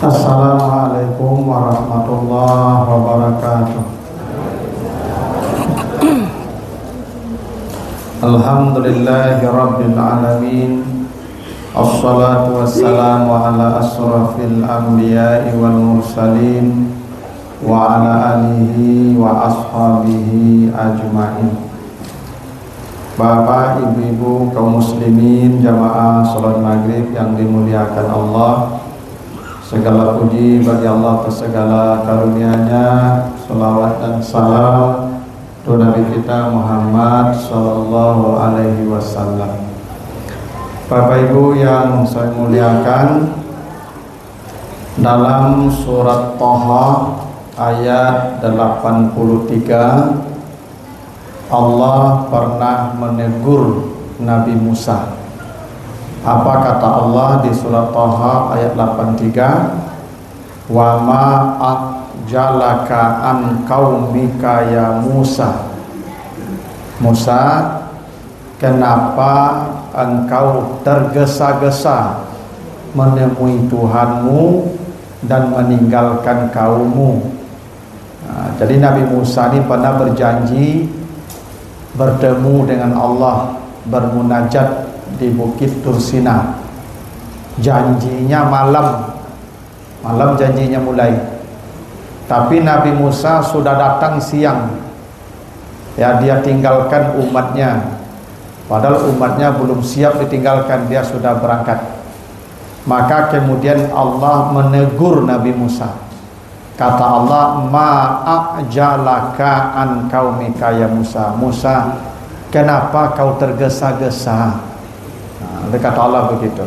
Assalamualaikum warahmatullahi wabarakatuh. Alhamdulillahi rabbil alamin. Assalatu wassalamu ala asrafil anbiya'i wal mursalin wa ala alihi wa ashabihi ajma'in. Bapak, ibu-ibu, kaum muslimin, jamaah salat maghrib yang dimuliakan Allah, segala puji bagi Allah atas segala karunia-Nya. Salawat dan salam untuk Nabi kita Muhammad sallallahu alaihi wasallam. Bapak Ibu yang saya muliakan, dalam surat Thaha ayat 83 Allah pernah menegur Nabi Musa. Apa kata Allah di surat Thaha ayat 83? Wa ma jalaka an qaumika ya Musa. Musa, kenapa engkau tergesa-gesa menemui Tuhanmu dan meninggalkan kaummu? Jadi Nabi Musa ini pernah berjanji bertemu dengan Allah, bermunajat di Bukit Tursina. Janjinya malam janjinya mulai. Tapi Nabi Musa sudah datang siang. Ya, dia tinggalkan umatnya. Padahal umatnya belum siap ditinggalkan, dia sudah berangkat. Maka kemudian Allah menegur Nabi Musa. Kata Allah, ma'ajalaka an qaumika ya Musa. Musa, kenapa kau tergesa-gesa? Kata Allah begitu.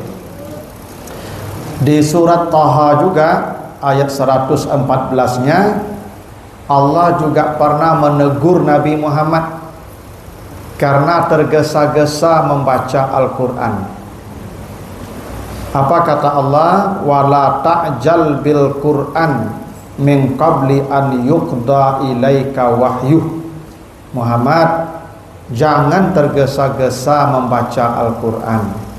Di surat Thaha juga ayat 114-nya Allah juga pernah menegur Nabi Muhammad karena tergesa-gesa membaca Al-Quran. Apa kata Allah? Wala ta'jal bil Qur'an min qabli an yuqda ilaika wahyu. Muhammad, jangan tergesa-gesa membaca Al-Quran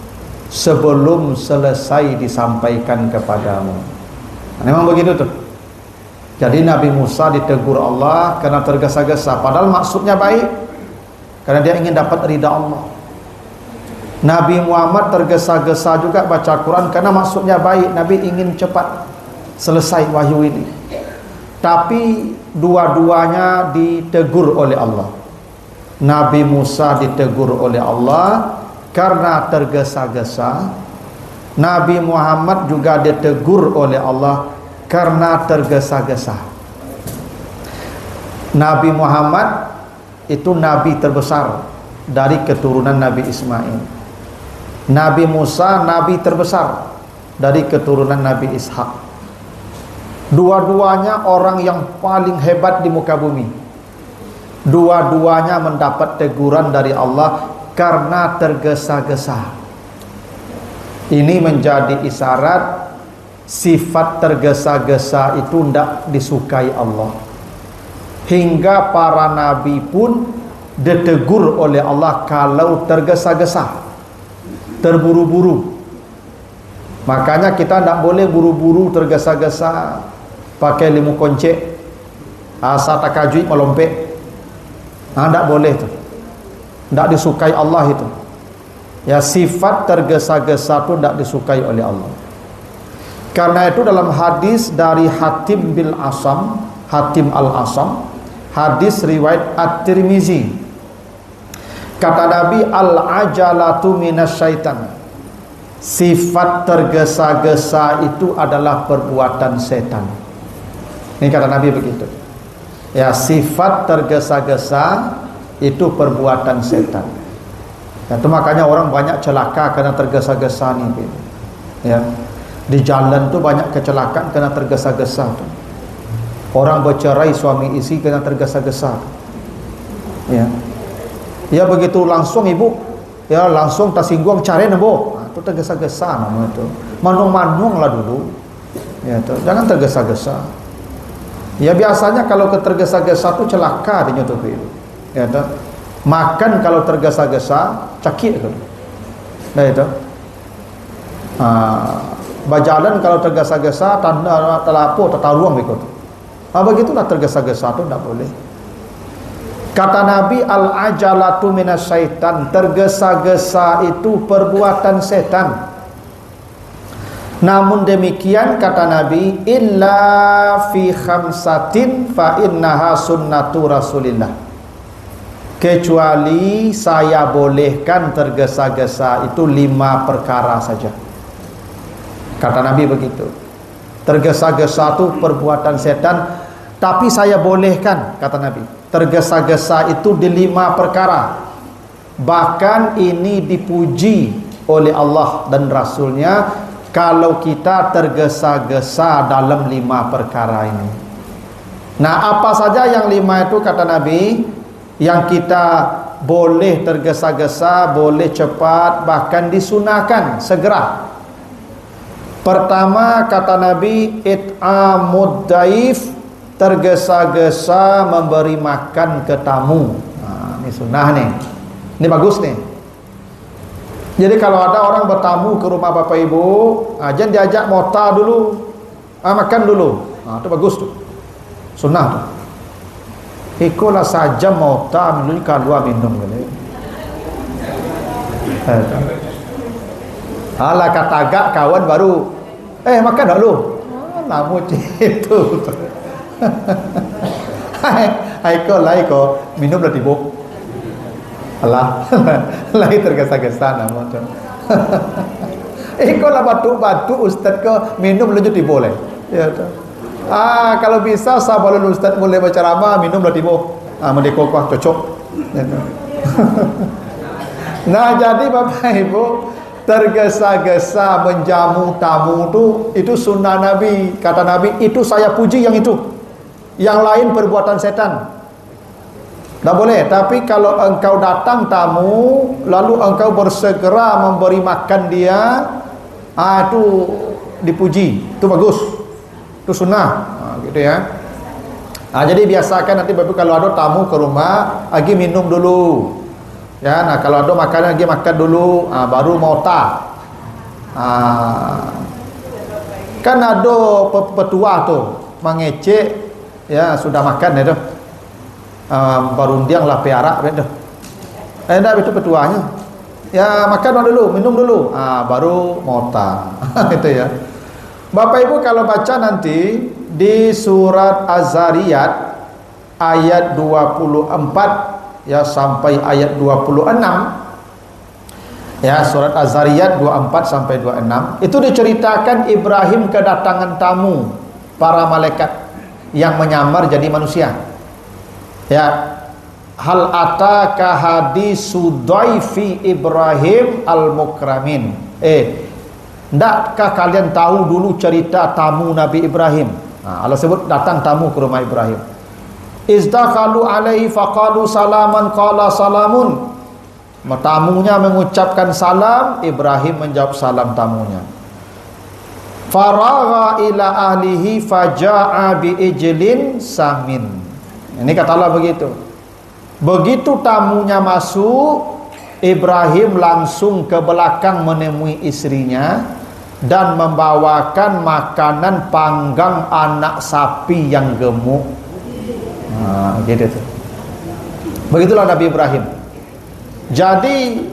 sebelum selesai disampaikan kepadamu. Memang begitu tuh. Jadi Nabi Musa ditegur Allah karena tergesa-gesa, padahal maksudnya baik, karena dia ingin dapat ridha Allah. Nabi Muhammad tergesa-gesa juga baca Quran karena maksudnya baik, Nabi ingin cepat selesai wahyu ini. Tapi dua-duanya ditegur oleh Allah. Nabi Musa ditegur oleh Allah karena tergesa-gesa. Nabi Muhammad juga ditegur oleh Allah karena tergesa-gesa. Nabi Muhammad itu nabi terbesar dari keturunan Nabi Ismail. Nabi Musa nabi terbesar dari keturunan Nabi Ishak. Dua-duanya orang yang paling hebat di muka bumi. Dua-duanya mendapat teguran dari Allah karena tergesa-gesa. Ini menjadi isyarat sifat tergesa-gesa itu tidak disukai Allah. Hingga para nabi pun ditegur oleh Allah kalau tergesa-gesa, terburu-buru. Makanya kita tidak boleh buru-buru tergesa-gesa pakai limu koncek, asa takajui melompek. Tidak boleh itu. Tidak disukai Allah itu. Ya, sifat tergesa-gesa itu tidak disukai oleh Allah. Karena itu dalam hadis dari Hatim bin Asam, Hatim al-Asam, hadis riwayat At-Tirmizi, kata Nabi, al-ajalatu minasyaitan. Sifat tergesa-gesa itu adalah perbuatan setan. Ini kata Nabi begitu. Ya, sifat tergesa-gesa itu perbuatan setan. Itu makanya orang banyak celaka karena tergesa-gesa nih. Ya, di jalan tuh banyak kecelakaan karena tergesa-gesa. Orang bercerai suami istri karena tergesa-gesa. Ya, ya begitu langsung ibu, ya langsung tersinggung cari nebo. Itu tergesa-gesa namanya itu. Manung-manung lah dulu. Ya, itu jangan tergesa-gesa. Ya biasanya kalau ketergesa-gesa itu celaka di nyutupi. Ya, itu. Makan kalau tergesa-gesa cakit itu. Nah itu. Berjalan kalau tergesa-gesa, tanda telapo, tertaruang ikut. Begitulah tergesa-gesa tu tak boleh. Kata Nabi, al-ajalatu minas syaitan, tergesa-gesa itu perbuatan setan. Namun demikian kata Nabi, illa fi khamsatin fa innaha sunnatu Rasulillah. Kecuali saya bolehkan tergesa-gesa itu 5 perkara saja. Kata Nabi begitu. Tergesa-gesa itu perbuatan setan, tapi saya bolehkan, kata Nabi. Tergesa-gesa itu di 5 perkara. Bahkan ini dipuji oleh Allah dan Rasulnya kalau kita tergesa-gesa dalam 5 perkara ini. Nah, apa saja yang 5 itu kata Nabi? Yang kita boleh tergesa-gesa, boleh cepat, bahkan disunahkan segera. Pertama kata Nabi, it'amud daif, tergesa-gesa memberi makan ke tamu. Nah, ini sunnah nih. Ini bagus nih. Jadi kalau ada orang bertamu ke rumah Bapak Ibu, jangan diajak mota dulu, makan dulu. Itu bagus tuh. Sunnah tuh. Ikolah saja mota minum kalau minum boleh. Alah kata agak kawan baru makan tak lu? Lama itu. Iko minum dah tiba. Alah lagi tergesa-gesa nama tu. Iko lah batu-batu ustaz ko minum lanjut tiba boleh. Ya tu. Kalau bisa sabalun ustaz boleh berceramah minum dah tiba. Mendeko kuah cocok. Ya tu. Nah, jadi Bapak Ibu, tergesa-gesa menjamu tamu itu sunnah Nabi. Kata Nabi, itu saya puji yang itu. Yang lain perbuatan setan. Tak boleh. Tapi kalau engkau datang tamu, lalu engkau bersegera memberi makan dia, itu dipuji. Itu bagus. Itu sunnah. Gitu ya. Jadi biasakan nanti Bapak kalau ada tamu ke rumah, lagi minum dulu. Ya, nah kalau ada makanan lagi makan dulu, baru mau tak. Kan ada petua tuh mengecek, ya sudah makan itu, barundiang lah piara itu. Itu petuanya. Ya makan dulu, minum dulu, baru mau tak. Itu ya. Bapak Ibu kalau baca nanti di surat Az-Zariyat ayat 24 ya sampai ayat 26, ya surat Az-Zariyat 24 sampai 26 itu diceritakan Ibrahim kedatangan tamu para malaikat yang menyamar jadi manusia. Ya, hal ataka hadisu dhaifi Ibrahim al-mukramin. Ndakkah kalian tahu dulu cerita tamu Nabi Ibrahim? Allah sebut datang tamu ke rumah Ibrahim. Izdakalu alaihi faqalu salaman qala salamun. Tamunya mengucapkan salam, Ibrahim menjawab salam tamunya. Faragha ila ahlihi faja'a bi ijlin samin. Ini kata Allah begitu. Begitu tamunya masuk, Ibrahim langsung ke belakang menemui istrinya dan membawakan makanan panggang anak sapi yang gemuk. Gitu tuh. Begitulah Nabi Ibrahim. Jadi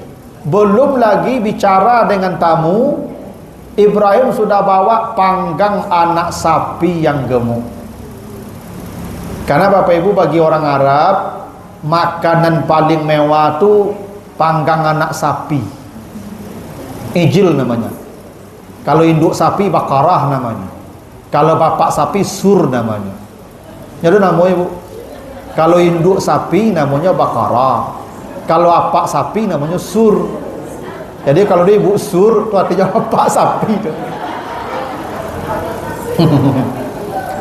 belum lagi bicara dengan tamu, Ibrahim sudah bawa panggang anak sapi yang gemuk. Karena Bapak Ibu bagi orang Arab, makanan paling mewah tuh panggang anak sapi. Ijil namanya. Kalau induk sapi bakarah namanya. Kalau bapak sapi sur namanya. Jadi namanya Bu. Kalau induk sapi namanya bakara. Kalau apak sapi namanya sur. Jadi kalau dia ibu sur itu artinya apak sapi itu.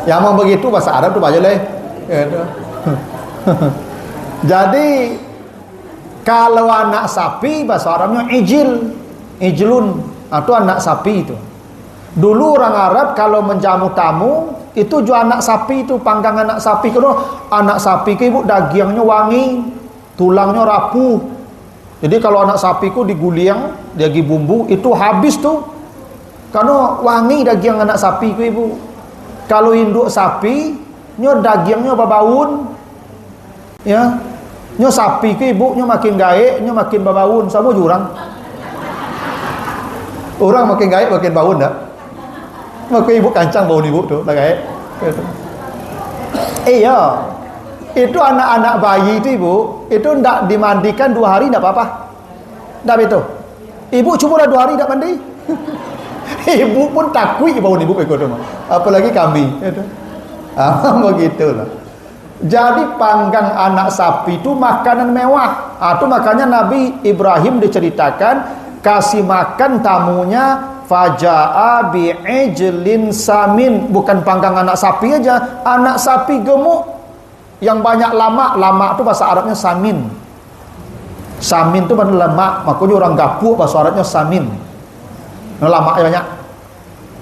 Yang mau begitu bahasa Arab tuh baca leh. Jadi kalau anak sapi bahasa Arabnya ijil, ijlun, atau anak sapi itu. Dulu orang Arab kalau menjamu tamu itu jual anak sapi itu, panggang anak sapi. Kalau anak sapi ke ibu dagingnya wangi, tulangnya rapuh. Jadi kalau anak sapi ku diguliang, dia gi bumbu itu habis tuh. Karena wangi daging anak sapi ku ibu. Kalau induk sapi, nyo dagingnya babaun. Ya. Nyo sapi ku ibu, nyo makin gaek, nyo makin babaun. Sama jurang. Orang makin gaek makin baun dah. Maka ibu kancang bau ibu tu, tak gaek. Iya. Itu anak-anak bayi itu ibu, itu ndak dimandikan 2 hari ndak apa-apa. Ndak betul. Ibu cubalah 2 hari ndak mandi. Ibu pun takut bau ibu ikut rumah. Apalagi kami. Begitulah. Jadi panggang anak sapi itu makanan mewah. Itu makanya Nabi Ibrahim diceritakan kasih makan tamunya faja'a bi'ijlin samin. Bukan panggang anak sapi aja, anak sapi gemuk yang banyak lamak. Lamak itu bahasa Arabnya samin. Samin itu benar lemak, makanya orang gapuk bahasa Arabnya samin. Lama banyak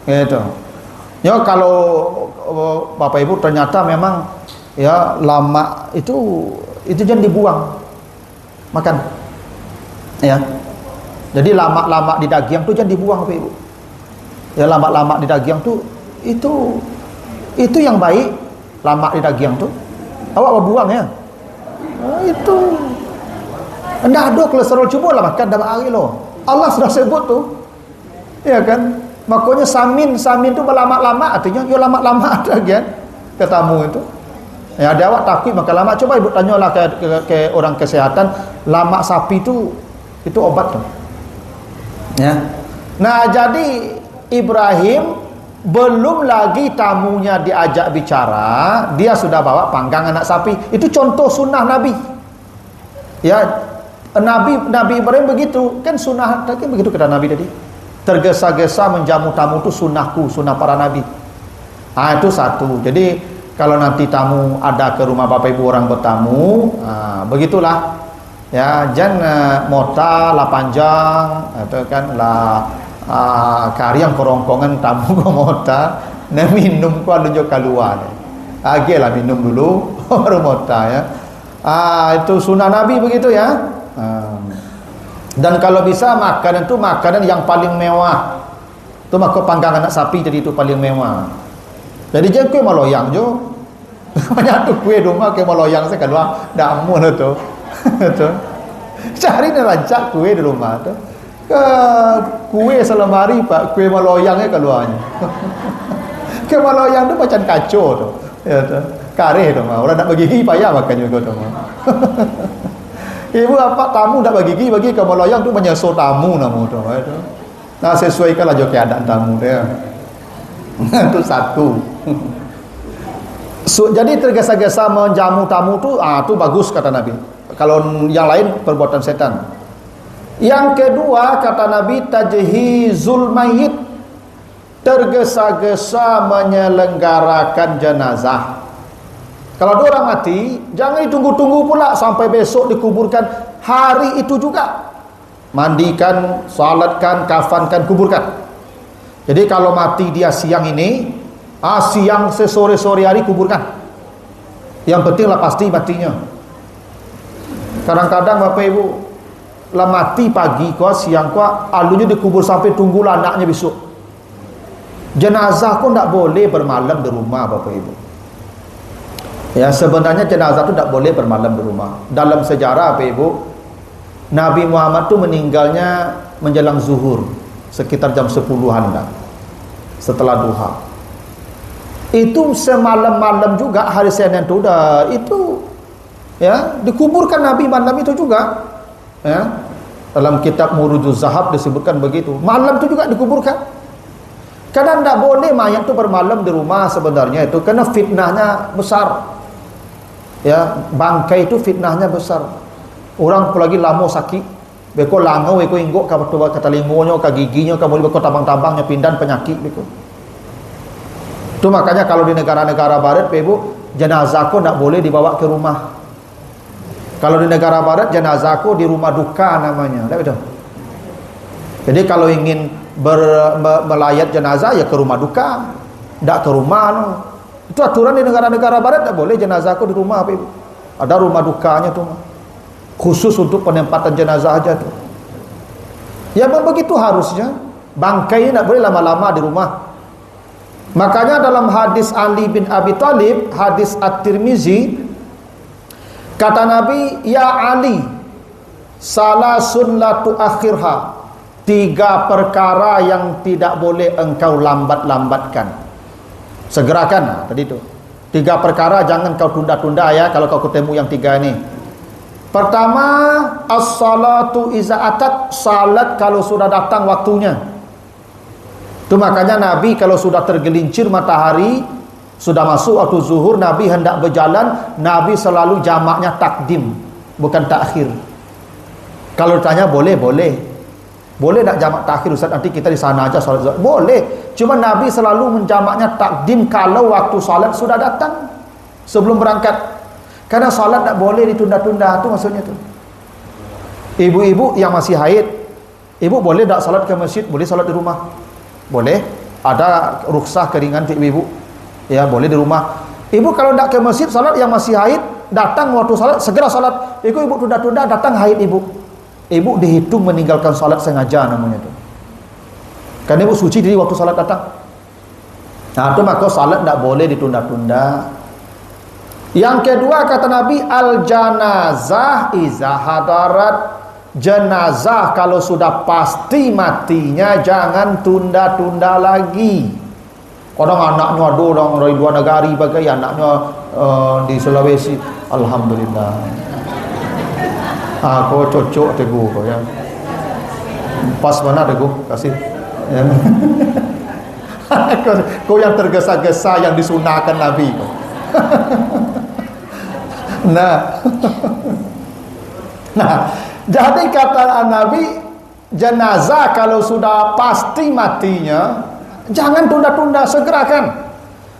gitu ya. Kalau Bapak Ibu ternyata memang ya lama itu jangan dibuang makan ya. Jadi lama-lama di daging tuh jangan dibuang Bapak Ibu ya. Lama-lama di daging tuh itu yang baik. Lama di daging tuh awak mau buang ya. Itu enggak ada kolesterol, coba lah makan dalam hari lo. Allah sudah sebut tuh ya kan. Makanya samin itu berlama-lama, artinya yo lama-lama ada kan ketamu itu ya. Ada awak takut makan lama, coba ibu tanyalah ke orang kesehatan, lama sapi itu obat tuh ya. Nah jadi Ibrahim belum lagi tamunya diajak bicara, dia sudah bawa panggang anak sapi. Itu contoh sunnah Nabi ya. Nabi Ibrahim begitu kan, sunnah tadi begitu kata Nabi tadi. Tergesa-gesa menjamu tamu itu sunnahku, sunnah para nabi. Itu satu. Jadi kalau nanti tamu ada ke rumah Bapak Ibu orang bertamu, begitulah ya. Jangan mota lah panjang atau kan lah kariang kerongkongan tamu ke mota. Nah minum ku anu keluar. Lah minum dulu baru mota ya. Itu sunnah Nabi begitu ya. Dan kalau bisa makanan itu makanan yang paling mewah. Itu maka panggang anak sapi jadi itu paling mewah. Jadi jangan kue maloyang jo. Banyak tu kue rumah kue maloyang saya keluar dak amun tu. Tu. Cari ni rancak kue di rumah tu. Kue selemari Pak, kue maloyangnya keluarnya. Kue maloyang tu macam kacau tu. Ya tu. Kareh tu mah. Orang nak bagi gigi payah makan juga tu mah. Ibu apa tamu tak bagi gigi, bagi ke meloyang tu menyesal tamu namu tu. Nah sesuaikanlah jo keadaan tamu dia. Itu satu. Jadi tergesa-gesa menjamu tamu tu, tu bagus kata Nabi. Kalau yang lain perbuatan setan. Yang kedua kata Nabi tajhizul mayyit, tergesa-gesa menyelenggarakan jenazah. Kalau ada orang mati, jangan ditunggu-tunggu pula sampai besok dikuburkan. Hari itu juga mandikan, salatkan, kafankan, kuburkan. Jadi kalau mati dia siang ini, siang sesore-sore hari kuburkan. Yang penting lah pasti matinya. Kadang-kadang Bapak Ibu lah mati pagi kau, siang kau, alunya dikubur sampai tunggulah anaknya besok. Jenazah kau tak boleh bermalam di rumah Bapak Ibu. Ya sebenarnya jenazah itu tak boleh bermalam di rumah. Dalam sejarah Bapak Ibu, Nabi Muhammad tu meninggalnya menjelang zuhur, sekitar jam 10-an dah, setelah duha. Itu semalam-malam juga hari Senin itu dah itu ya dikuburkan Nabi malam itu juga ya. Dalam kitab Murujuz Zahab disebutkan begitu. Malam itu juga dikuburkan. Karena tidak boleh mayat itu bermalam di rumah sebenarnya itu, karena fitnahnya besar. Ya, bangkai itu fitnahnya besar. Orang apalagi lamo sakit, beko langau beko inggok ka betul kata lingonyo ka giginya ka boleh beko tabang-tabangnya pindah penyakit beko. Itu makanya kalau di negara-negara barat Ibu, jenazah ko tidak boleh dibawa ke rumah. Kalau di negara barat jenazah ko di rumah duka namanya, tak betul. Jadi kalau ingin melayat jenazah ya ke rumah duka, tidak ke rumah no. Itu aturan di negara-negara barat, tak boleh jenazah ko di rumah Ibu. Ada rumah dukanya tu, khusus untuk penempatan jenazah aja tu. Ya begitu harusnya. Bangkai tak boleh lama-lama di rumah. Makanya dalam hadis Ali bin Abi Thalib, hadis At-Tirmizi, kata Nabi, ya Ali, salasun la tuakhirha, 3 perkara yang tidak boleh engkau lambat-lambatkan. Segerakan, tadi itu. 3 perkara jangan kau tunda-tunda ya, kalau kau ketemu yang 3 ini. Pertama, as-salatu iza atat, salat kalau sudah datang waktunya. Itu makanya Nabi kalau sudah tergelincir matahari, sudah masuk waktu zuhur, Nabi hendak berjalan, Nabi selalu jamaknya takdim, bukan takhir. Kalau ditanya boleh, boleh. Boleh tak jamak takhir Ustaz, nanti kita di sana aja salat zuhur? Boleh. Cuma Nabi selalu menjamaknya takdim kalau waktu salat sudah datang, sebelum berangkat. Karena salat tak boleh ditunda-tunda, itu maksudnya tu. Ibu-ibu yang masih haid, ibu boleh tak salat ke masjid? Boleh salat di rumah? Boleh. Ada rukhsah keringan untuk ibu-ibu. Ya, boleh di rumah. Ibu kalau tak ke masjid, salat yang masih haid, datang waktu salat, segera salat. Ibu tunda-tunda, datang haid ibu. Ibu dihitung meninggalkan salat sengaja namanya tu. Karena ibu suci diri waktu salat datang. Nah, itu maka salat tak boleh ditunda-tunda. Yang kedua kata Nabi, al-janazah iza hadarat, jenazah kalau sudah pasti matinya jangan tunda-tunda lagi. Kadang anaknya ada orang dari luar negara bagai anaknya di Sulawesi, alhamdulillah. Kau cocok teguh kau ya. Pas mana teguh kasih. Ya. Kau yang tergesa-gesa yang disunahkan Nabi. Nah, jadi kata Nabi, jenazah kalau sudah pasti matinya jangan tunda-tunda,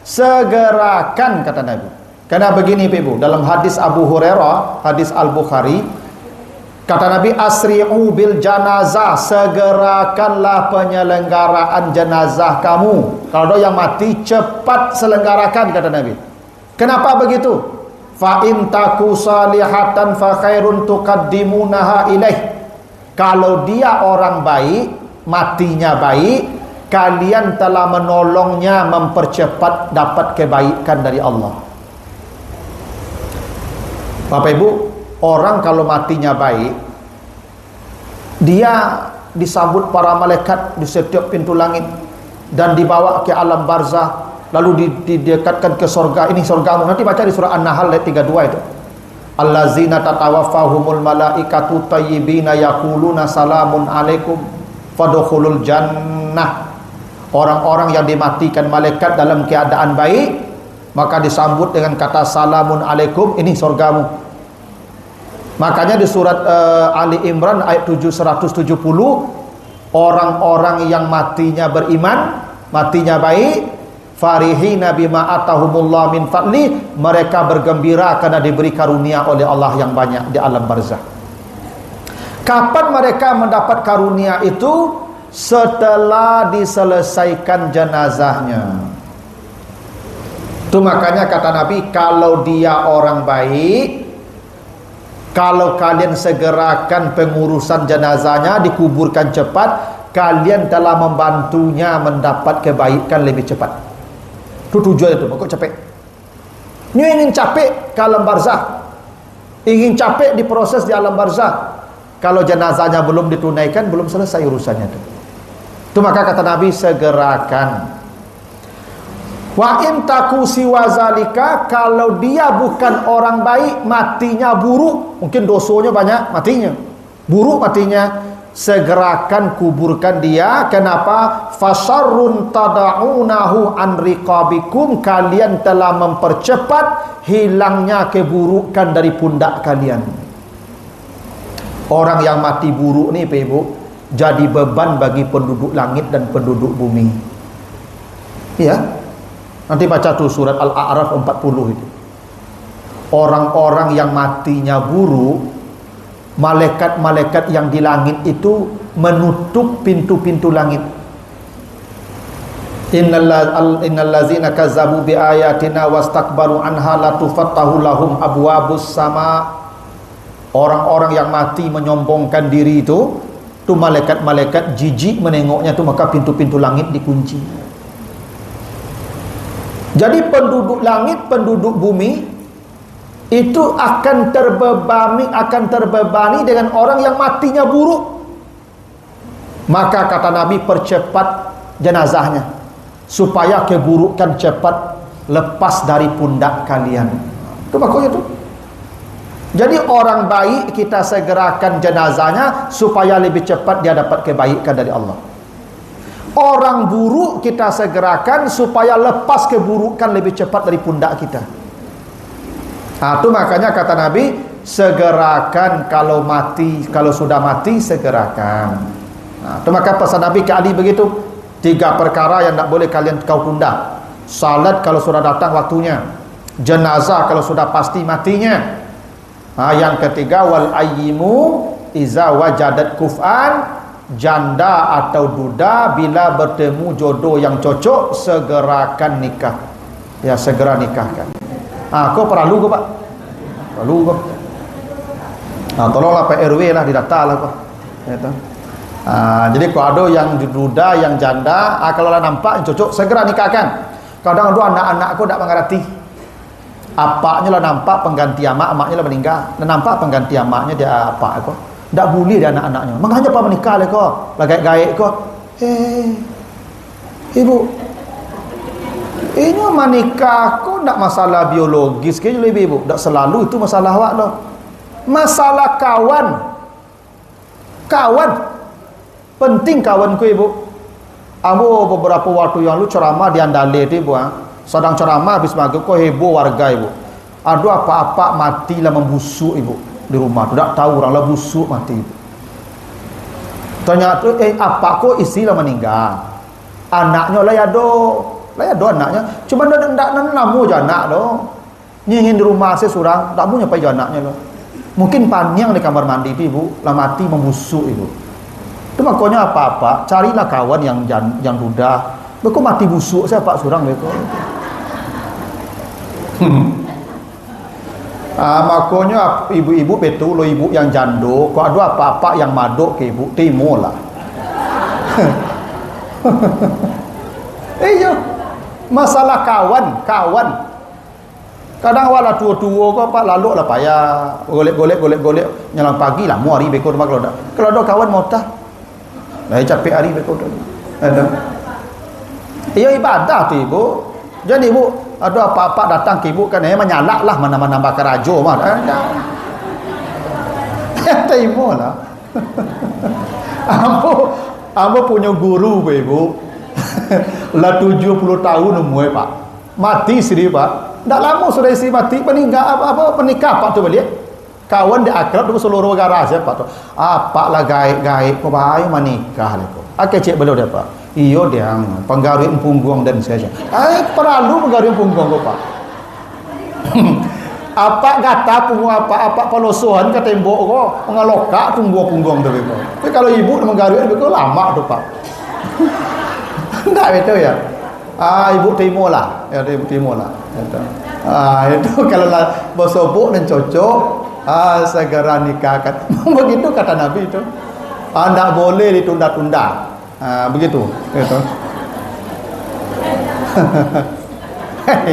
segerakan kata Nabi. Karena begini Ibu, dalam hadis Abu Hurairah, hadis Al-Bukhari, kata Nabi, asri'u bil janazah, segerakanlah penyelenggaraan jenazah kamu. Kalau ada yang mati, cepat selenggarakan kata Nabi. Kenapa begitu? Fa in taku salihatan fa khairun tuqaddimunaha ilaih. Kalau dia orang baik, matinya baik, kalian telah menolongnya mempercepat dapat kebaikan dari Allah. Bapak Ibu, orang kalau matinya baik, dia disambut para malaikat di setiap pintu langit dan dibawa ke alam barzah, lalu didekatkan ke surga. Ini surgamu. Nanti baca di surah An-Nahl ayat 32 itu. Allazina tatawaffahumul malaikatu tayyibina yaquluna salamun alaikum fadkhulul jannah. Orang-orang yang dimatikan malaikat dalam keadaan baik, maka disambut dengan kata salamun alaikum, ini surgamu. Makanya di surat Ali Imran ayat 170, orang-orang yang matinya beriman, matinya baik, farihina bima atahumullah min fadli, mereka bergembira karena diberi karunia oleh Allah yang banyak di alam barzah. Kapan mereka mendapat karunia itu? Setelah diselesaikan jenazahnya. Itu makanya kata Nabi, kalau dia orang baik, kalau kalian segerakan pengurusan jenazahnya, dikuburkan cepat, kalian telah membantunya mendapat kebaikan lebih cepat. Itu tujuan itu, kok capek. Ini ingin capek ke alam barzah, ingin capek diproses di alam barzah. Kalau jenazahnya belum ditunaikan, belum selesai urusannya itu. Itu maka kata Nabi, segerakan. Wa in taku siwa zalika, kalau dia bukan orang baik, matinya buruk, mungkin dosanya banyak, matinya buruk, matinya, segerakan kuburkan dia. Kenapa? Fasarrun tada'unahu an riqabikum, kalian telah mempercepat hilangnya keburukan dari pundak kalian. Orang yang mati buruk nih Ibu, jadi beban bagi penduduk langit dan penduduk bumi. Ya, nanti baca tuh surat Al-A'raf 40 itu. Orang-orang yang matinya buruk, malaikat-malaikat yang di langit itu menutup pintu-pintu langit. Innal ladzina kazzabu bi ayatina wastakbaru anha la tufattahu lahum abwabus sama. Orang-orang yang mati menyombongkan diri itu, tu malaikat-malaikat jijik menengoknya tu, maka pintu-pintu langit dikunci. Jadi penduduk langit, penduduk bumi itu akan terbebani dengan orang yang matinya buruk. Maka kata Nabi, percepat jenazahnya supaya keburukan cepat lepas dari pundak kalian. Itu makanya tu. Jadi orang baik kita segerakan jenazahnya supaya lebih cepat dia dapat kebaikan dari Allah. Orang buruk kita segerakan supaya lepas keburukan lebih cepat dari pundak kita. Itu makanya kata Nabi, segerakan kalau sudah mati segerakan. Itu maka pesan Nabi ke Ali begitu. 3 perkara yang tak boleh kau tunda. Salat kalau sudah datang waktunya. Jenazah kalau sudah pasti matinya. Yang ketiga, wal ayyimu iza wajadat kuf'an, janda atau duda bila bertemu jodoh yang cocok segerakan nikah. Ya, segera nikahkan. Kau perlu ke Pak? Perlu kau. Tolonglah Pak RW lah, didata lah kau. Jadi kalau ada yang duda, yang janda, kalau lah nampak yang cocok segera nikahkan. Kadang ada anak-anak kau tak mengerti. Apaknya lah nampak pengganti amaknya lah meninggal. Dan nampak pengganti amaknya dia apa kau? Tak boleh dia anak-anaknya. Makanya apa menikah lah kau? Lah gaik-gaik kau. Ibu, ini menikah kau tak masalah biologis ke lebih ibu? Tak selalu itu masalah awak loh. Masalah kawan. Kawan. Penting kawan ku ibu. Ambo beberapa waktu yang lalu ceramah di Andale tu ibu. Sedang ceramah habis maghrib kau heboh warga ibu. Ada apa-apa matilah membusuk ibu di rumah tu. Tak tahu orang lah busuk mati ibu. Tanya tu apa kau isteri lah meninggal. Anaknya lah ada anaknya. Cuma ndak namu je anak doh. Nyingin di rumah saya surang, tak punya apa anaknya loh. Mungkin panyang di kamar mandi tu ibu, lah mati membusuk ibu. Itu makanya apa-apa, carilah kawan yang duda. Beko mati busuk saya pak surang beko. Makanya ibu-ibu betul lo ibu yang jando, kok ada apa-apa yang madok ke ibu, timo lah. Iya. Masalah kawan. Kadang wala tua-tua kok pak lalu lah payah golek nyelang pagi lah mau hari beko rumah kalau ada kawan mau tah. Lah capek hari beko tu. Ada. Iya ibadah tu ibu. Jadi ibu ada apa-apa datang ke ibu kan menyalak lah mana-mana bakar rajo mah. Ada ibu lah. Ambo punya guru ibu. Lah 70 tahun umur pak. Mati istri pak. Tak lama sudah istri mati peninggal penikah pak tu balik. Kawan dia akrab tu seluruh garasi pak tu. Apa lah gaib kau bahaya menikah lah kau. Cek beliau dia pak. Iyo dia penggaruin punggung dan saja. Perlu penggaruin punggung kau pak. Apa kata punggung apa pelosohan ke tembok kau mengalokak tunggu punggung tu kau. Tapi kalau ibu menggaruin kau lama tu pak. Tak betul ya. Ibu terima lah. Ya ibu terima lah. Itu kalau lah bersobok dan cocok, segera nikahkan. Begitu kata Nabi itu. Tak boleh ditunda-tunda. Begitu. Gitu.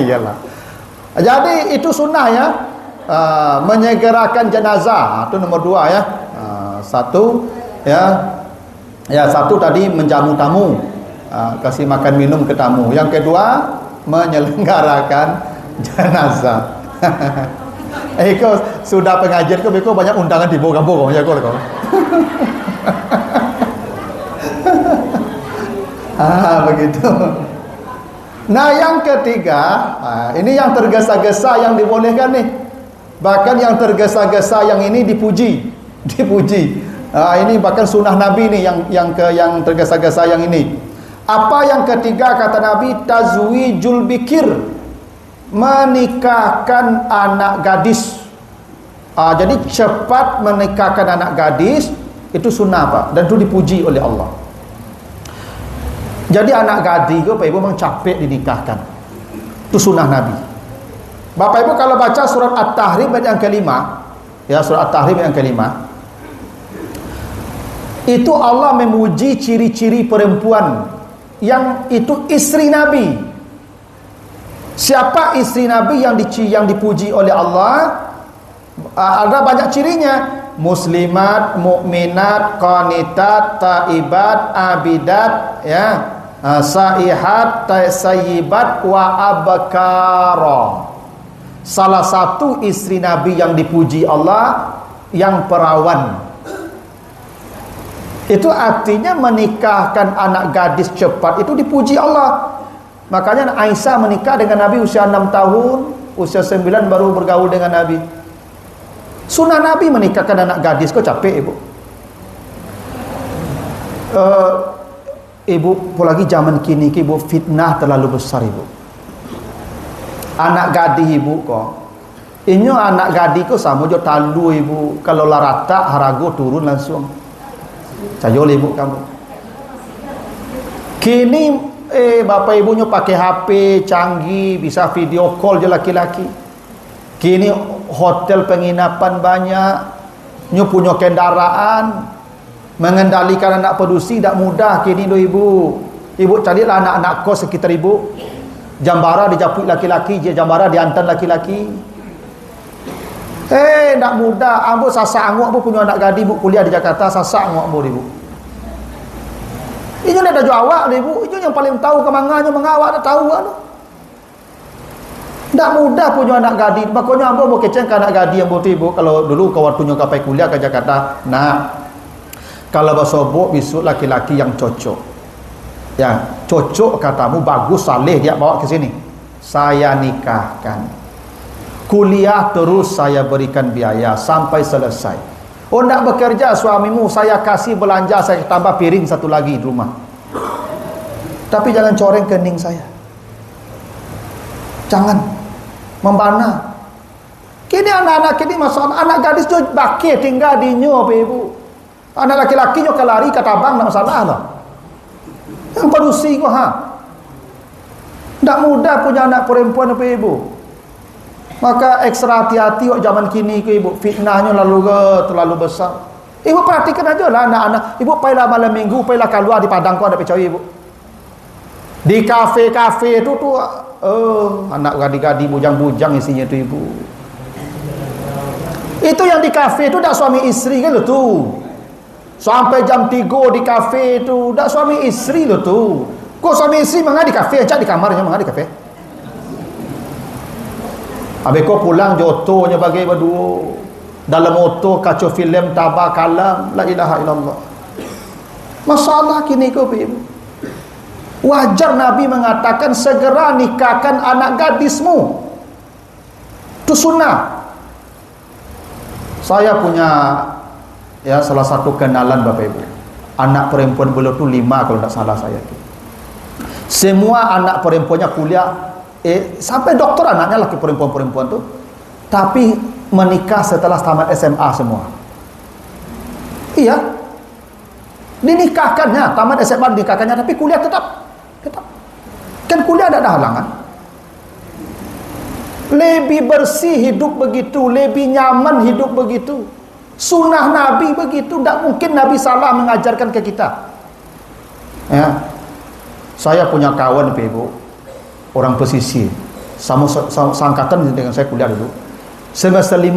Iyalah. Jadi itu sunnah ya. Menyegerakan jenazah. Itu nomor 2 ya. Satu ya. Ya satu tadi menjamu tamu. Kasih makan minum ke tamu. Yang kedua menyelenggarakan jenazah. Kau sudah pengajian kau banyak undangan di bogor ya kau. Begitu. Nah yang ketiga, ini yang tergesa-gesa yang dibolehkan nih. Bahkan yang tergesa-gesa yang ini dipuji. Ini bahkan sunnah Nabi nih yang tergesa-gesa yang ini. Apa yang ketiga kata Nabi, tazwijul bikir, menikahkan anak gadis. Jadi cepat menikahkan anak gadis itu sunnah Pak, dan itu dipuji oleh Allah. Jadi anak gadis itu Pak Ibu memang capek dinikahkan. Itu sunnah Nabi. Bapak Ibu kalau baca surat At-Tahrim ayat yang kelima, ya surat At-Tahrim ayat yang kelima. Itu Allah memuji ciri-ciri perempuan yang itu istri Nabi. Siapa istri Nabi yang dipuji oleh Allah? Ada banyak cirinya. Muslimat, mukminat, qanitat, taibat, abidat, ya, saihat, sayyibat wa abkara. Salah satu istri Nabi yang dipuji Allah yang perawan. Itu artinya menikahkan anak gadis cepat itu dipuji Allah. Makanya Aisyah menikah dengan Nabi usia 6 tahun, usia 9 baru bergaul dengan Nabi. Sunnah Nabi menikahkan anak gadis. Kok capek ibu? Ibu, apalagi zaman kini ibu, fitnah terlalu besar ibu. Anak gadis ibu kok. Inyo anak gadis kok sama jo talu ibu. Kalau larata harago turun langsung. Sayol ibu kamu. Kini bapak ibunya pakai HP canggih, bisa video call je laki-laki. Kini hotel penginapan banyak, nyu punya kendaraan, mengendalikan anak pedusi tak mudah kini do ibu. Ibu carilah anak-anak kos sekitar ibu. Jambara dijapuk laki-laki, jambara diantar laki-laki. Tak mudah. Ambo sasak anguk ambo punya anak gadis ibu kuliah di Jakarta, sasak anguk ambo ibu. Ini ada jual awak ibu, ini yang paling tahu kemangannya mengawak dah tahu anu. Tak mudah punya anak gadis. Makanya ambo mau keceng ke anak gadis yang buat ibu. Kalau dulu kau waktunya kapai kuliah ke Jakarta, nah kalau basobok besok laki-laki yang cocok. Ya, cocok katamu bagus saleh dia bawa ke sini. Saya nikahkan. Kuliah terus saya berikan biaya sampai selesai. Oh nak bekerja suamimu, saya kasih belanja, saya tambah piring satu lagi di rumah. Tapi jangan coreng kening saya. Jangan membana. Kini anak-anak kini masalah anak gadis tu bakir tinggal di nyo ibu. Anak laki-laki nyo kelari kata abang tak masalah lah. Yang perusi kau tak mudah punya anak perempuan apa ibu. Maka ekstra hati-hati zaman kini ke ibu, fitnahnya terlalu besar. Ibu perhatikan aja lah anak-anak. Ibu payah malam minggu, payah keluar di padang kau ada pecawi ibu. Di kafe-kafe itu tuh, anak gadis-gadis bujang-bujang isinya tu ibu. Itu yang di kafe itu dah suami istri kan lo tu. Sampai jam 3 di kafe itu dah suami istri lo tu. Kok suami istri mengah di kafe, ajak di kamarnya mengah di kafe. Habis kau pulang jotonya bagi berdua dalam motor kacau filem tabak kalam la ilaha illallah. Masalah kini kau ibu. Wajar Nabi mengatakan segera nikahkan anak gadismu. Itu sunnah. Saya punya ya salah satu kenalan bapak ibu. Anak perempuan beliau tu 5 kalau tak salah saya. Semua anak perempuannya kuliah. Sampai doktor anaknya laki perempuan-perempuan tu, tapi menikah setelah tamat SMA semua. Iya, dinikahkannya, tamat SMA dinikahkannya, tapi kuliah tetap kan kuliah ada halangan. Lebih bersih hidup begitu, lebih nyaman hidup begitu. Sunnah Nabi begitu, tak mungkin Nabi salah mengajarkan ke kita. Ya, saya punya kawan ibu. Orang pesisir sama seangkatan dengan saya kuliah dulu semester 5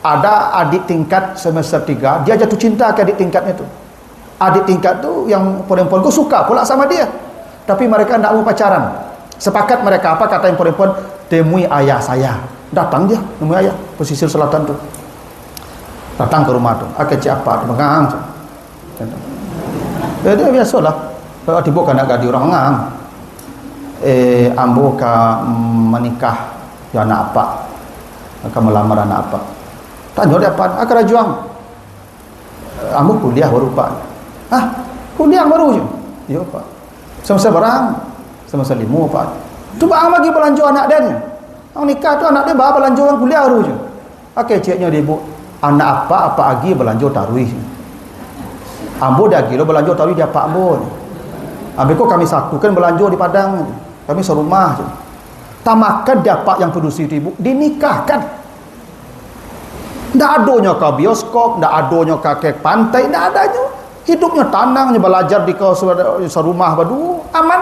ada adik tingkat semester 3 dia jatuh cinta ke adik tingkatnya tu. Adik tingkat tu yang perempuan tu suka pula sama dia, tapi mereka tidak mau pacaran. Sepakat mereka apa kata yang perempuan, temui ayah saya. Datang dia temui ayah pesisir selatan tu, datang ke rumah tu cik apa mengang dia biasalah kalau tiba anak gadis orang mengang. Ambo ka menikah ya anak apa akan melamar anak apa tanya dia apa akan juang ambo kuliah baru pak kuliah baru je ya pak semester barang semester 5 pak tu bang bagi belanja anak dia ni orang nikah tu anak dia bawa belanja orang kuliah baru je ciknya dia ibu anak apa lagi belanja tarwih ambo dah gila belanja tarwih dia pak ambo ambo kami satukan belanja di Padang. Kami serumah je. Tamakan dapat yang produksi itu ibu, dinikahkan. Ndak adanya ke bioskop, ndak adanya ke pantai, ndak adanya. Hidupnya tenangnya, belajar di serumah berdua, aman.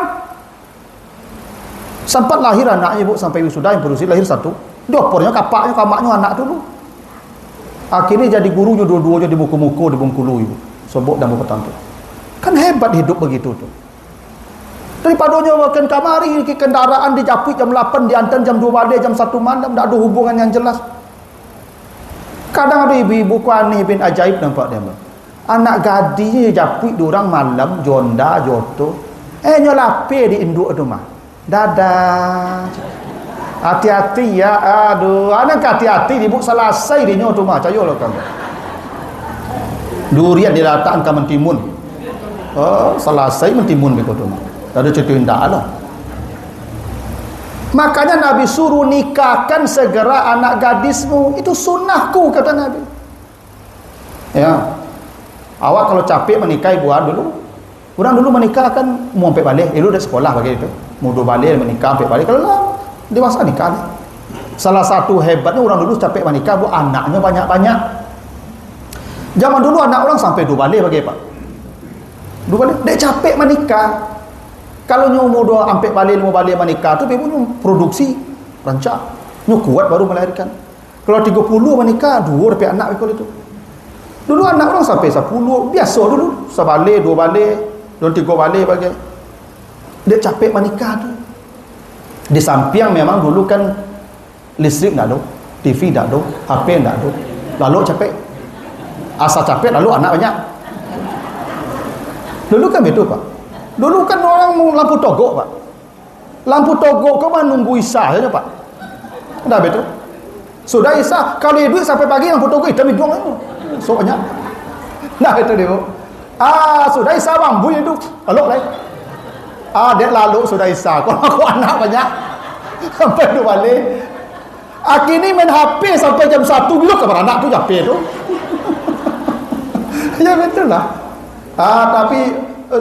Sempat lahir anaknya ibu, sampai wisuda yang produksi lahir satu. Diopornya kapaknya, kamaknya anak dulu. Akhirnya jadi gurunya dua-duanya di Muko-Muko, di Bengkulu ibu. Sobok dan Bukit Tantu. Kan hebat hidup begitu tuh. Daripadanya makan kamari, kendaraan dijapit jam 8, diantar jam 2 balik, jam 1 malam, tak ada hubungan yang jelas. Kadang ada ibu-ibu ku aneh bin ajaib nampak dia. Anak gadis japit diorang malam, jonda, joto. Nyolape di induk tu mah. Dadah. Hati-hati ya, aduh. Anak hati-hati, ibu selesai dia tu mah. Cayo lah kamu. Durian diletakkan ke mentimun. Oh, selesai mentimun begitu tu mah. Tak ada cerita indah lah. Makanya Nabi suruh nikahkan segera anak gadismu. Itu sunnahku, kata Nabi. Ya. Awak kalau capek menikah buat dulu. Orang dulu menikah kan mau sampai balik. Dulu dah sekolah bagi itu. Mau balik menikah sampai balik. Kalau lah dewasa nikah. Salah satu hebatnya orang dulu capek menikah buat anaknya banyak-banyak. Zaman dulu anak orang sampai 2 balik bagi Pak. 2 balik. Dia capek menikah. Kalau nyu umur 2 sampai balik 5 balik menikah tu ibu produksi rancak. Nyu kuat baru melahirkan. Kalau 30 menikah 2 dapat anak ikut itu. Dulu anak orang sampai 10 biasa dulu. Sebalik 2 balik, 3 balik bagi. Dia capek menikah tu. Di samping memang dulu kan listrik tak ada, TV tak ada, HP tak ada. Lalu capek. Asal capek lalu anak banyak. Dulu kan begitu Pak. Dulu kan orang lampu togok Pak. Lampu togok kau mah nunggu isya saja Pak. Dah betul. Sudah isya, kalau duit sampai pagi lampu togok hitam hidung kan. Soalnya. Nah itu dia. Sudah isya bambu itu. Lalu lain. Dia lalu sudah isya. Kalau aku anak banyak sampai 2 balik. Akhirnya main HP sampai jam 1 dulu ke anak tu HP tu. Ya betul lah. Tapi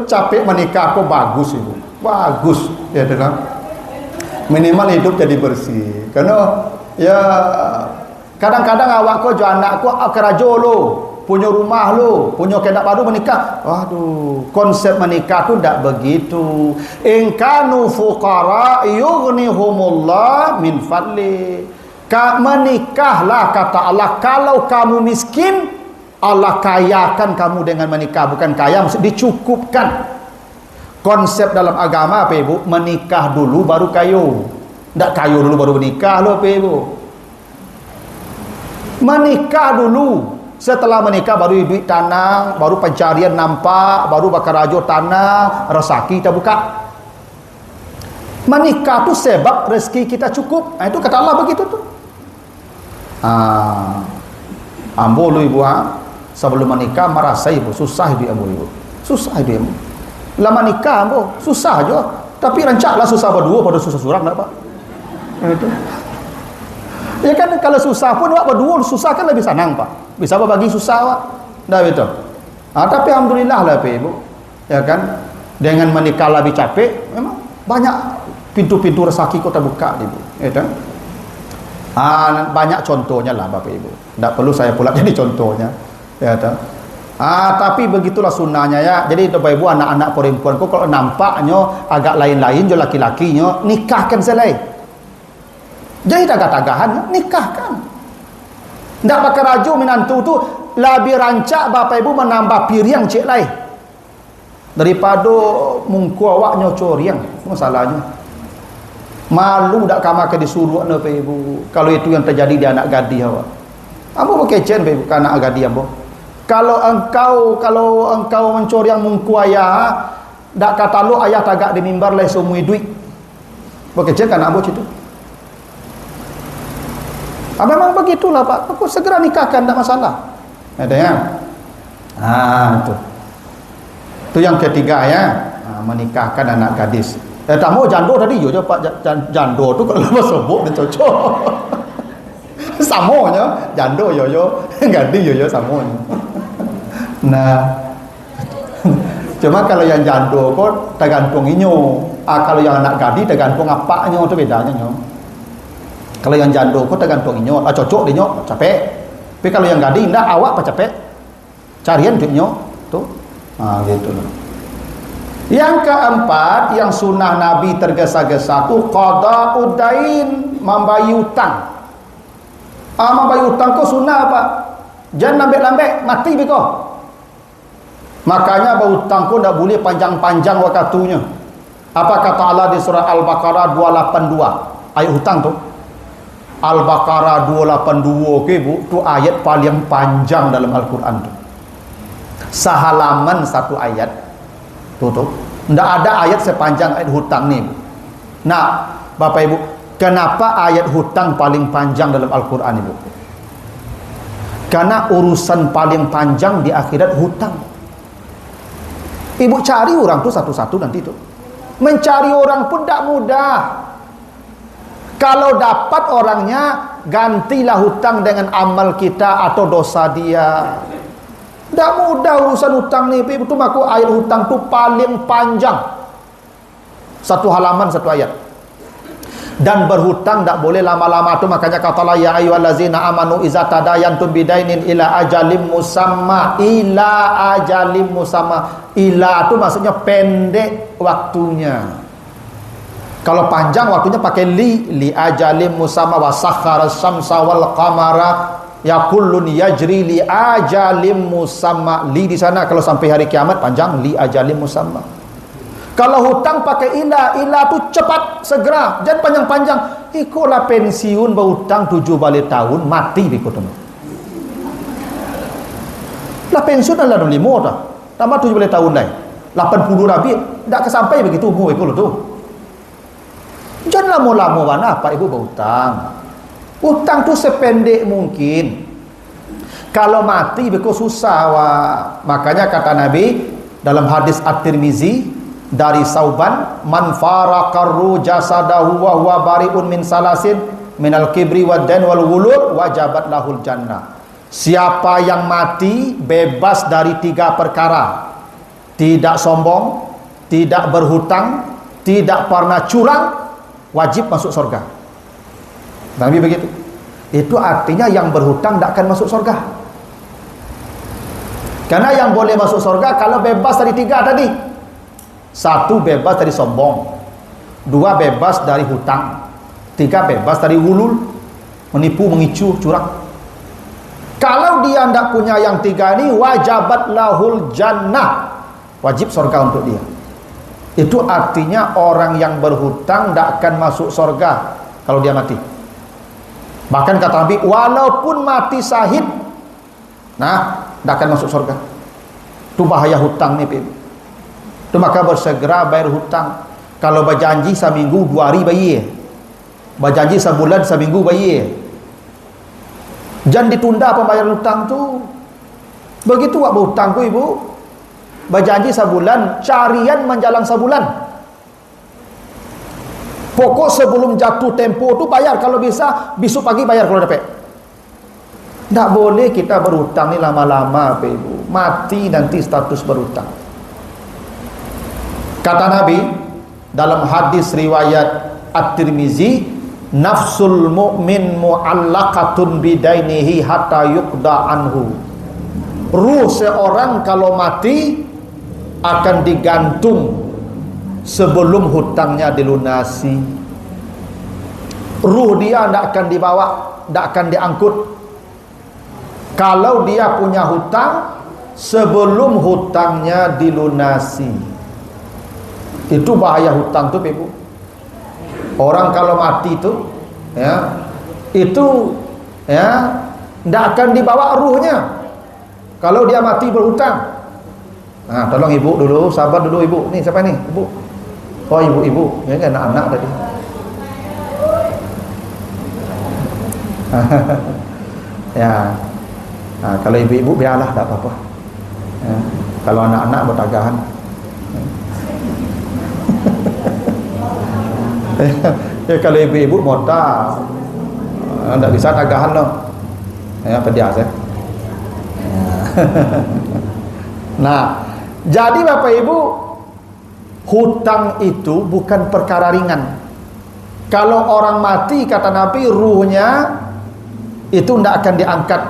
capek menikah kok bagus ibu. Bagus ya kan. Minimal hidup jadi bersih. Karena ya kadang-kadang awak kau jual anak kau kerajo lo, punya rumah lo, punya kendak baru menikah. Waduh, konsep menikah tu tak begitu. In kanu fuqara yughnihumullah min fadli. Menikahlah kata Allah, kalau kamu miskin Allah kayakan kamu dengan menikah. Bukan kaya, maksud dicukupkan. Konsep dalam agama apa ibu? Menikah dulu baru kayu. Tak kayu dulu baru menikah loh apa ibu? Menikah dulu. Setelah menikah baru duit tanah, baru pencarian nampak, baru bakar rajo tanah, rezeki kita buka. Menikah tu sebab rezeki kita cukup. Itu kata Allah begitu tu. Ambo lu ibu sebelum menikah merasa ibu susah hidup ibu. Susah hidup ibu. Lama nikah ambo susah aja. Tapi rancaklah susah berdua pada susah surang tak Pak. Itu. Ya kan kalau susah pun awak berdua susah kan lebih senang Pak. Bisa bagi susah awak. Dah betul. Tapi alhamdulillah lah Pak ibu. Ya kan dengan menikah lebih capek memang banyak pintu-pintu rezeki kau terbuka ibu. Ya kan? Banyak contohnya lah Bapak Ibu. Tak perlu saya pula jadi contohnya. Ya kan? Tapi begitulah sunnahnya ya. Jadi Bapak Ibu anak-anak perempuan kau kalau nampaknya agak lain-lain jo laki-lakinya nikahkan selai. Jadi tagah-tagahan nikahkan. Tak pakai raju menantu tu lebih rancak Bapak Ibu menambah piriang cik lain daripada mungku awaknya coriang. Masalahnya malu tak kamar ke disuruh Bapak Ibu. Kalau itu yang terjadi di anak gadis awak. Ambo berkecen Bapak Ibu ke anak gadis ambo. Kalau engkau mencuri yang mungku ayah, dak kata lu ayah tagak di mimbar leh semui duit. Berkecen kan ambo situ. Memang begitulah Pak. Aku segera nikahkan tak masalah. Ada ya? Itu. Itu yang ketiga ya, menikahkan anak gadis. Tamu jando tadi yo Pak jando tu kalau sebut dia cocok. Samonya jando yo gadis yo samonya. Nah. Cuma kalau yang jando kok tergantung inyo. Kalau yang anak gadis tergantung apanya tu bedanya nyo. Kalau yang jando kok tergantung inyo, cocok dinyo capek. Tapi kalau yang gading ndak, awak apa capek carian duitnya tuh. Gitu loh. Yang keempat, yang sunnah Nabi tergesa-gesa tu qada'ud dain, membayar hutang. Membayar hutang kau sunnah apa? Jangan lambat-lambat mati beko. Makanya berhutang kau tak boleh panjang-panjang waktunya. Apa kata Allah di surah Al-Baqarah 282? Ayat hutang tu. Al-Baqarah 282 ke bu, tu ayat paling panjang dalam Al-Quran tu. Sehalaman satu ayat. Tu. Tidak ada ayat sepanjang ayat hutang ni. Nah, Bapak Ibu, kenapa ayat hutang paling panjang dalam Al-Quran Ibu? Karena urusan paling panjang di akhirat hutang. Ibu cari orang tu satu-satu nanti tu. Mencari orang pun tak mudah. Kalau dapat orangnya, gantilah hutang dengan amal kita atau dosa dia. Tak mudah urusan hutang ni. Betul aku ayat hutang tu paling panjang. Satu halaman satu ayat. Dan berhutang tak boleh lama-lama tu, makanya kata Allah ya ayyuhallazina amanu iza tadayantum bidainin ila ajalim musamma, ila ajalim musamma. Ila tu maksudnya pendek waktunya. Kalau panjang waktunya pakai li ajalim musamma wa sakhara syamsa wal qamara ya kullun yajri li ajalim musamma. Li di sana kalau sampai hari kiamat panjang, li ajalim musamma. Kalau hutang pakai ila tu cepat, segera, jangan panjang-panjang. Ikulah pensiun berhutang 7 balik tahun, mati ikut tu. Lah pensiun adalah 5 dah. Tambah 7 balik tahun dah. 80 rabi, tak kesampai begitu umur ikut tu. Jangan lama-lama mana apa ibu berhutang. Hutang tu sependek mungkin. Kalau mati begitu susah wah. Makanya kata Nabi dalam hadis At-Tirmizi dari Sauban, man faraqarru jasadahu wa huwa bari'un min salasin minal kibri wad dan wal wulur wajabat lahul jannah. Siapa yang mati bebas dari 3 perkara, tidak sombong, tidak berhutang, tidak pernah curang, wajib masuk surga. Nabi begitu. Itu artinya yang berhutang tidak akan masuk surga. Karena yang boleh masuk surga kalau bebas dari 3 tadi. 1 bebas dari sombong, 2 bebas dari hutang, 3 bebas dari hulul, menipu, mengicu, curang. Kalau dia tidak punya yang 3 ini, wajabat lahul jannah, wajib surga untuk dia. Itu artinya orang yang berhutang tidak akan masuk surga kalau dia mati. Bahkan kata Nabi, walaupun mati syahid, nah, tidak akan masuk surga. Itu bahaya hutang ni, itu maka bersegera bayar hutang. Kalau berjanji seminggu 2 hari bayar, berjanji sebulan seminggu bayar. Jangan ditunda pembayaran hutang tu. Begitu wak berhutang ku ibu, berjanji sebulan, carian menjalang sebulan. Pokok sebelum jatuh tempo tu bayar, kalau bisa besok pagi bayar kalau dapat. Tak boleh kita berhutang ni lama-lama ibu, mati nanti status berhutang. Kata Nabi dalam hadis riwayat At-Tirmizi, nafsul mu'min mu'allaqatun bidainihi hatta yuqda anhu. Ruh seorang kalau mati akan digantung sebelum hutangnya dilunasi. Ruh dia tidak akan dibawa, tidak akan diangkut. Kalau dia punya hutang sebelum hutangnya dilunasi. Itu bahaya hutang tu ibu. Orang kalau mati tu ya, itu ya tidak akan dibawa ruhnya kalau dia mati berhutang. Nah, tolong ibu dulu, sabar dulu ibu. Nih siapa nih? Ibu. Oh, ibu-ibu. Ya kan anak-anak tadi. Ya. Nah, kalau ibu-ibu biarlah, tak apa-apa. Ya. Kalau anak-anak bertagahan. Ya, kalau ibu-ibu mota tidak bisa tagahan loh. Ya, pedas ya. Nah, jadi Bapak Ibu, hutang itu bukan perkara ringan. Kalau orang mati kata Nabi, ruhnya itu tidak akan diangkat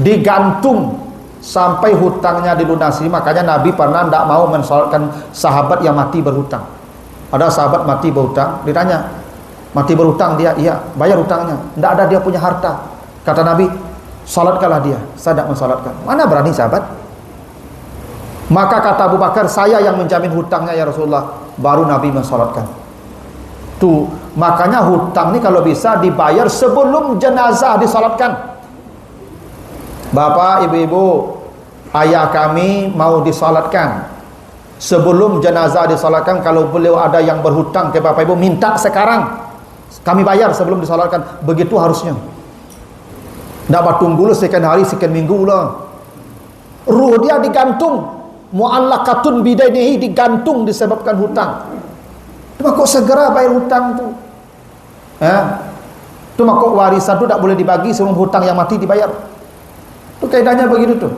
digantung sampai hutangnya dilunasi. Makanya Nabi pernah tidak mau mensolatkan sahabat yang mati berhutang. Ada sahabat mati berhutang, ditanya, mati berhutang dia, iya, bayar hutangnya, tidak ada dia punya harta. Kata Nabi, salatkanlah dia. Saya tidak mensalatkan. Mana berani sahabat? Maka kata Abu Bakar, saya yang menjamin hutangnya ya Rasulullah. Baru Nabi mensalatkan. Tuh, makanya hutang ni kalau bisa dibayar sebelum jenazah disalatkan. Bapak, ibu-ibu, ayah kami mau disalatkan. Sebelum jenazah disalatkan, kalau beliau ada yang berhutang ke bapak ibu, minta sekarang. Kami bayar sebelum disalatkan. Begitu harusnya. Tak tunggu sekian hari, sekian minggu lah. Ruh dia digantung. Mu'allaqatun bidainihi, digantung disebabkan hutang. Cuma kok segera bayar hutang tu. Cuma kok warisan tu tak boleh dibagi sebelum hutang yang mati dibayar. Tu kaidahnya begitu tu.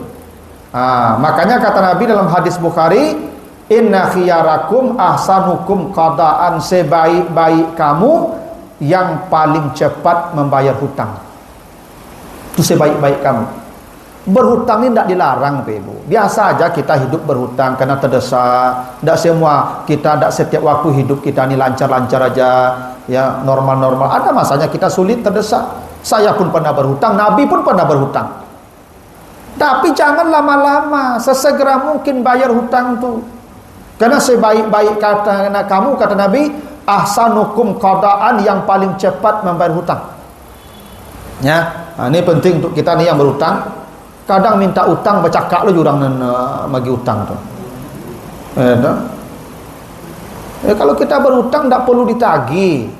Makanya kata Nabi dalam hadis Bukhari, inna khiyarakum ahsanukum qadaan, sebaik-baik kamu yang paling cepat membayar hutang. Itu sebaik-baik kamu. Berhutang ini tidak dilarang, Ibu. Biasa aja kita hidup berhutang karena terdesak. Tidak semua kita, tidak setiap waktu hidup kita ini lancar-lancar aja, ya normal-normal. Ada masanya kita sulit, terdesak. Saya pun pernah berhutang, Nabi pun pernah berhutang. Tapi jangan lama-lama, sesegera mungkin bayar hutang tu. Karena sebaik-baik kata kamu, kata Nabi, ahsanukum qadaan, yang paling cepat membayar hutang. Ya, ini penting untuk kita nih yang berhutang. Kadang minta utang bercakap lu jurang bagi utang tu. Kalau kita berhutang tak perlu ditagih.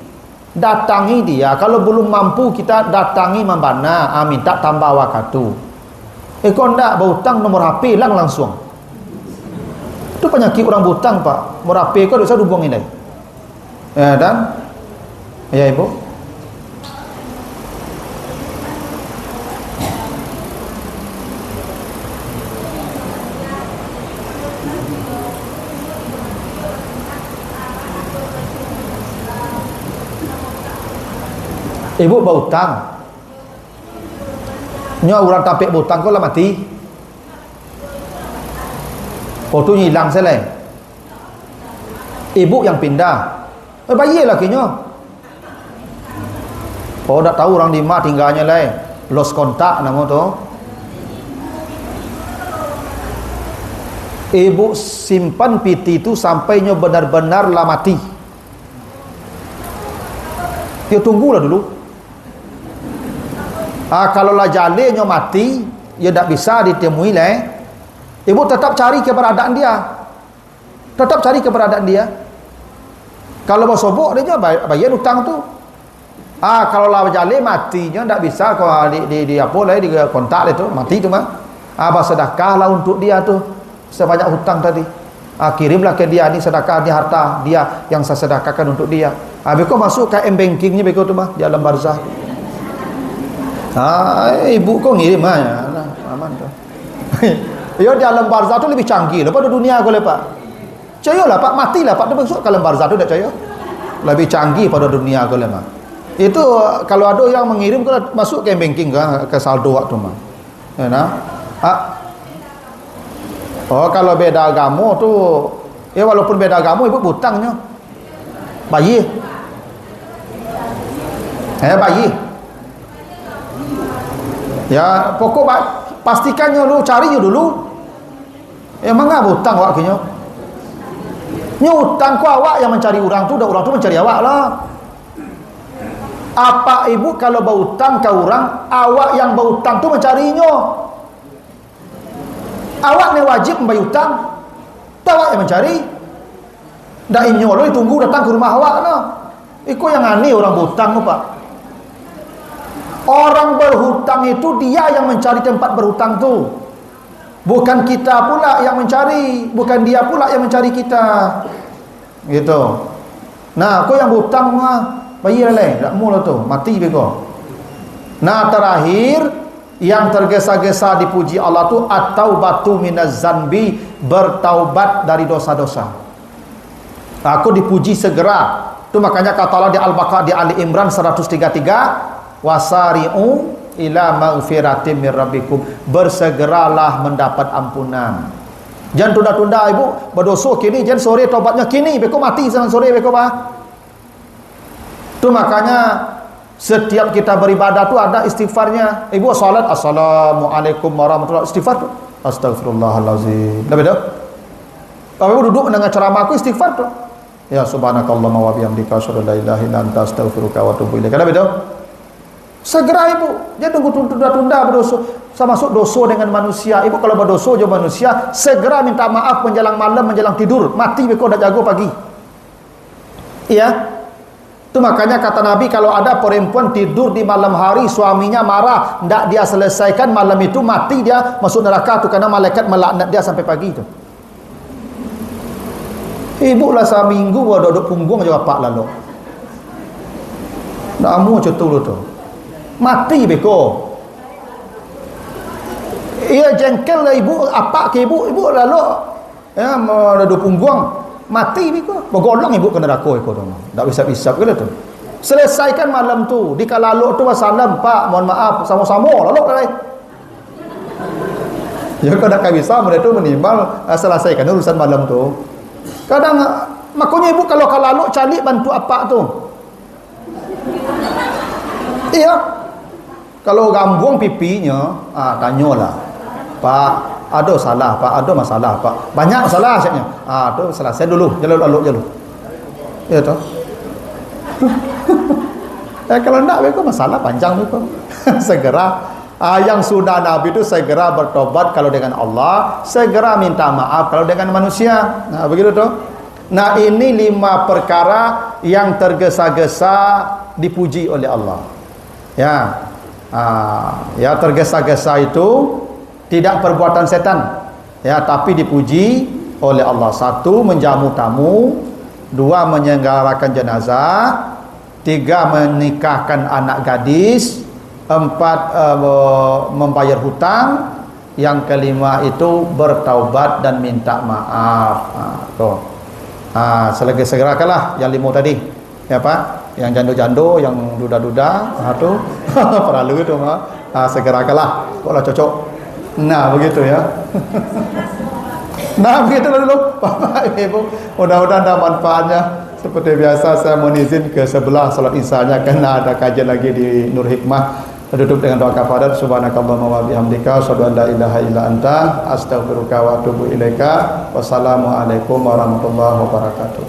Datangi dia. Kalau belum mampu kita datangi membana, minta tambah wakatu. Kau ndak berhutang, nomor HP hilang langsung. Itu penyakit orang berhutang, Pak. Nomor HP kau bisa hubungin deh. Dan ya Ibu. Ibu berhutang, nyo orang tapik berhutang kau lah mati, kau tu hilang selai. Ibu yang pindah, bayi lagi nyo. Kau tak tahu orang di mana tinggalnya lah, lost kontak nama tu. Ibu simpan piti itu sampai nyo benar-benar lah mati. Dia tunggulah dulu. Kalau lah jalannya mati, dia tak bisa ditemui lah. Ibu tetap cari keberadaan dia. Tetap cari keberadaan dia. Kalau mau sobok dia bayar hutang tu. Kalau lah jalan matinya tak bisa, kalau di apa lah, di kontak dia tu mati tu mah. Bersedekahlah untuk dia tu sebanyak hutang tadi. Kirimlah ke dia ni sedekah, ni harta dia yang saya sedekahkan untuk dia. Beko masuk ke m-bankingnya beko tu mah di alam barzah. Ibu kau ngirim aman tu. Ya di alam barzah tu lebih canggih daripada dunia kau lepak. Cayolah Pak, matilah Pak, dia masuk ke alam barzah tu dak cayo. Lebih canggih pada dunia kau lemak. Itu kalau ada yang mengirim kau masuk ke banking ke saldo waktu mah. Ya nah. Kalau beda agama tu, walaupun beda agama ibu hutangnya. Bayi. Bayi. Ya, pokok pastikannya lu cari dulu. Emang apa hutang awak kinyo? Nyo hutang ku awak yang mencari orang tu mencari awak lah. Apa ibu kalau berhutang ke orang, awak yang berhutang tu mencarinya. Awak ni wajib membayar hutang. Tak awak yang mencari. Dak inyo lu tunggu datang ke rumah awak lah. Iko yang aneh orang berhutang tu, Pak. Orang berhutang itu dia yang mencari tempat berhutang tu. Bukan kita pula yang mencari, bukan dia pula yang mencari kita. Gitu. Nah, kau yang berhutang mah bayar leh, dak mula tu, mati bego. Nah, terakhir yang tergesa-gesa dipuji Allah tu at-taubatu minaz zanbi, bertaubat dari dosa-dosa. Aku dipuji segera. Tu makanya kata Allah di Al-Baqarah di Ali Imran 133, wasari'u ila maghfiratin min rabbikum, bersegeralah mendapat ampunan. Jangan tunda-tunda ibu berdosa kini, jangan sore tobatnya kini, beko mati jangan sore beko bah. Tu makanya setiap kita beribadah tu ada istighfarnya. Ibu salat assalamualaikum warahmatullahi, istighfar tu astagfirullahalazim. Dah beda. Kalau ibu duduk mendengar ceramah aku istighfar tu. Ya subhanakallahumma wa bihamdika asyhadu an la ilaha illa anta astaghfiruka wa atubu ilaik. Dah beda. Segera ibu, jangan tunggu tunda-tunda berdosa. Sama masuk dosa dengan manusia. Ibu kalau berdosa je manusia, segera minta maaf menjelang malam, menjelang tidur. Mati beko dah jago pagi. Iya. Itu makanya kata Nabi, kalau ada perempuan tidur di malam hari, suaminya marah, tidak dia selesaikan malam itu, mati dia masuk neraka tu, karena malaikat melaknat dia sampai pagi tu. Ibu lah seminggu duduk punggung je apa lalu. Namu cetul tu. Mati beko. Ia jengkel lah ibu, apa ke ibu lalu ya duduk punggung, mati beko. Bergolong ibu kena neraka iko tu. Tak bisa-bisa ke tu. Selesaikan malam tu. Di kala lalu tu wassalam, Pak, mohon maaf, sama-sama lalu dah. Ya kalau tak bisa mereka tu menimbal selesaikan urusan malam tu. Kadang makanya ibu kalau lalu cari bantu apa tu. Iya. Kalau gambung pipinya, tanyalah. Pak, ada salah, Pak, ada masalah, Pak. Banyak masalah asyiknya. Tu selesai dulu, jalur. Ya tu. Kalau enggak beko masalah panjang beko. Segera yang sunnah Nabi itu segera bertobat kalau dengan Allah, segera minta maaf kalau dengan manusia. Nah, begitu tu. Nah, ini 5 perkara yang tergesa-gesa dipuji oleh Allah. Ya. Ya tergesa-gesa itu tidak perbuatan setan, ya, tapi dipuji oleh Allah. 1, menjamu tamu. 2, menyelenggarakan jenazah. 3, menikahkan anak gadis. 4, membayar hutang. Yang kelima itu bertaubat dan minta maaf. Segerakanlah yang 5 tadi, ya Pak. Yang jando-jando, yang duda-duda, tu perlu itu mah. Segerakanlah, koklah cocok. Nah, begitu ya. Nah, begitu dulu Bapak Ibu. Mudah-mudahan ada manfaatnya. Seperti biasa saya mohon izin ke sebelah salat isya-nya karena ada kajian lagi di Nur Hikmah. Tutup dengan doa kafarat. Subhanakallahumma wa bihamdika asyhadu an la ilaha illa anta astaghfiruka wa atubu ilaika. Wassalamualaikum warahmatullahi wabarakatuh.